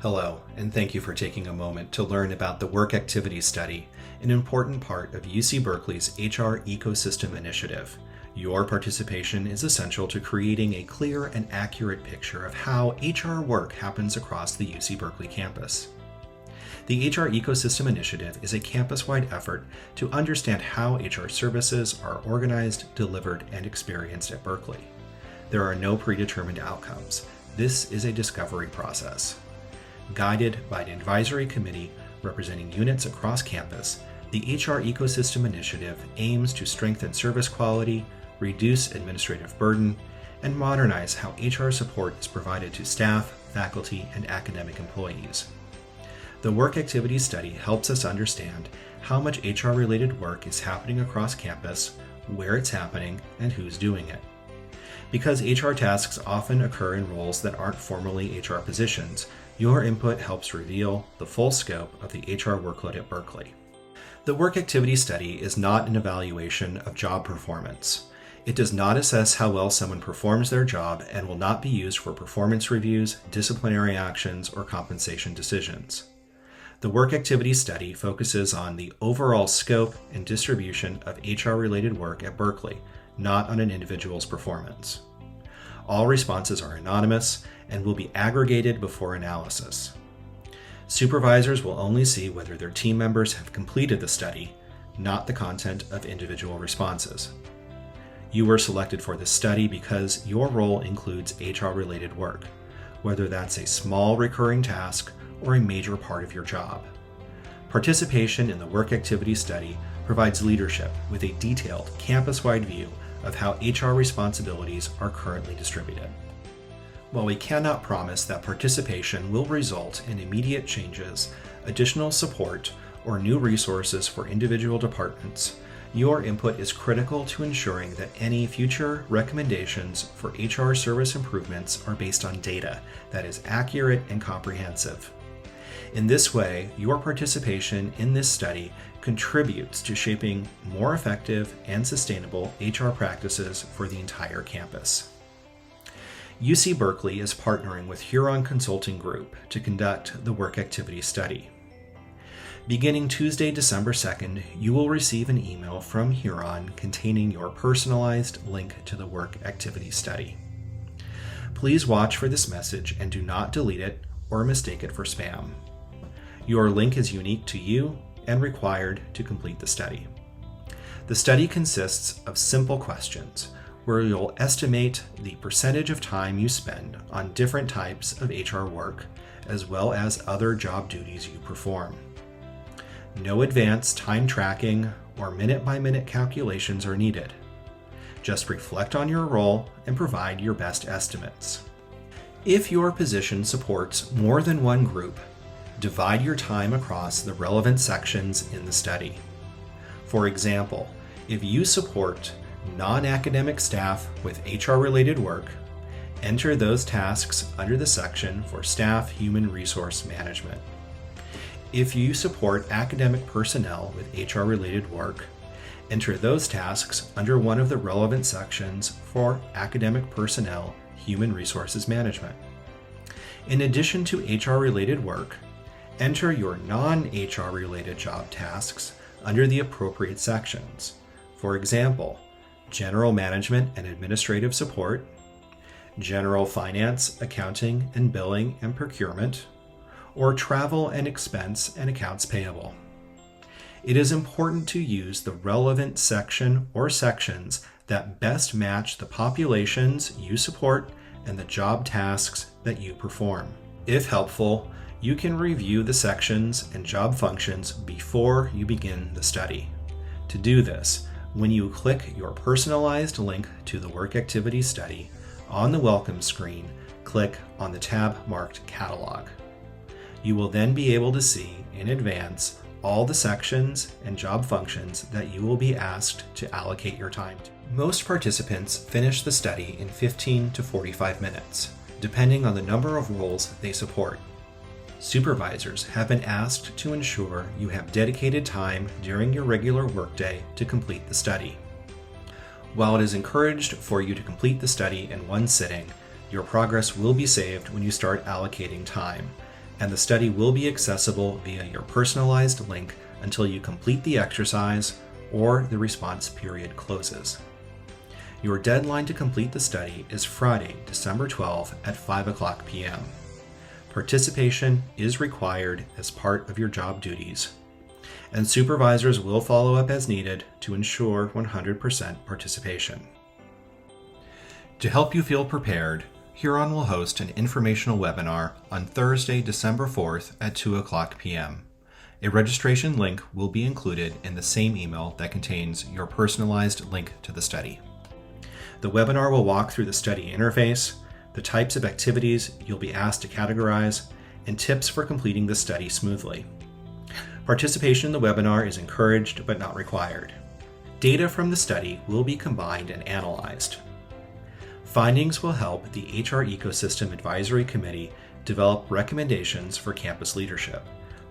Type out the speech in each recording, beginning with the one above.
Hello, and thank you for taking a moment to learn about the Work Activity Study, an important part of UC Berkeley's HR EcoSystem initiative. Your participation is essential to creating a clear and accurate picture of how HR work happens across the UC Berkeley campus. The HR Ecosystem Initiative is a campus-wide effort to understand how HR services are organized, delivered, and experienced at Berkeley. There are no predetermined outcomes. This is a discovery process. Guided by an advisory committee representing units across campus, the HR Ecosystem Initiative aims to strengthen service quality, reduce administrative burden, and modernize how HR support is provided to staff, faculty, and academic employees. The Work Activity Study helps us understand how much HR-related work is happening across campus, where it's happening, and who's doing it. Because HR tasks often occur in roles that aren't formally HR positions, your input helps reveal the full scope of the HR workload at Berkeley. The Work Activity Study is not an evaluation of job performance. It does not assess how well someone performs their job and will not be used for performance reviews, disciplinary actions, or compensation decisions. The Work Activity Study focuses on the overall scope and distribution of HR-related work at Berkeley, not on an individual's performance. All responses are anonymous and will be aggregated before analysis. Supervisors will only see whether their team members have completed the study, not the content of individual responses. You were selected for this study because your role includes HR-related work, whether that's a small recurring task or a major part of your job. Participation in the Work Activity Study provides leadership with a detailed campus-wide view of how HR responsibilities are currently distributed. While we cannot promise that participation will result in immediate changes, additional support, or new resources for individual departments, your input is critical to ensuring that any future recommendations for HR service improvements are based on data that is accurate and comprehensive. In this way, your participation in this study contributes to shaping more effective and sustainable HR practices for the entire campus. UC Berkeley is partnering with Huron Consulting Group to conduct the Work Activity Study. Beginning Tuesday, December 2nd, you will receive an email from Huron containing your personalized link to the Work Activity Study. Please watch for this message and do not delete it or mistake it for spam. Your link is unique to you and required to complete the study. The study consists of simple questions where you'll estimate the percentage of time you spend on different types of HR work, as well as other job duties you perform. No advanced time tracking or minute-by-minute calculations are needed. Just reflect on your role and provide your best estimates. If your position supports more than one group, divide your time across the relevant sections in the study. For example, if you support non-academic staff with HR-related work, enter those tasks under the section for Staff Human Resource Management. If you support academic personnel with HR-related work, enter those tasks under one of the relevant sections for Academic Personnel Human Resources Management. In addition to HR-related work, enter your non-HR-related job tasks under the appropriate sections. For example, General Management and Administrative Support, General Finance, Accounting and Billing and Procurement, or Travel and Expense and Accounts Payable. It is important to use the relevant section or sections that best match the populations you support and the job tasks that you perform. If helpful, you can review the sections and job functions before you begin the study. To do this, when you click your personalized link to the Work Activity Study, on the welcome screen, click on the tab marked Catalog. You will then be able to see in advance all the sections and job functions that you will be asked to allocate your time to. Most participants finish the study in 15 to 45 minutes, depending on the number of roles they support. Supervisors have been asked to ensure you have dedicated time during your regular workday to complete the study. While it is encouraged for you to complete the study in one sitting, your progress will be saved when you start allocating time, and the study will be accessible via your personalized link until you complete the exercise or the response period closes. Your deadline to complete the study is Friday, December 12 at 5 p.m. Participation is required as part of your job duties, and supervisors will follow up as needed to ensure 100% participation. To help you feel prepared, Huron will host an informational webinar on Thursday, December 4th at 2 p.m. A registration link will be included in the same email that contains your personalized link to the study. The webinar will walk through the study interface, the types of activities you'll be asked to categorize, and tips for completing the study smoothly. Participation in the webinar is encouraged but not required. Data from the study will be combined and analyzed. Findings will help the HR Ecosystem Advisory Committee develop recommendations for campus leadership,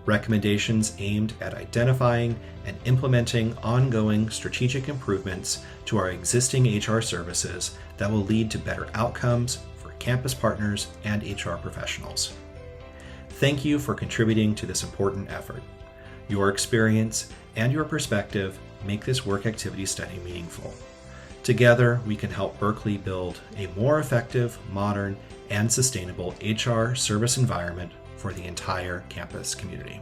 recommendations aimed at identifying and implementing ongoing strategic improvements to our existing HR services that will lead to better outcomes for campus partners and HR professionals. Thank you for contributing to this important effort. Your experience and your perspective make this work activity study meaningful. Together, we can help Berkeley build a more effective, modern, and sustainable HR service environment for the entire campus community.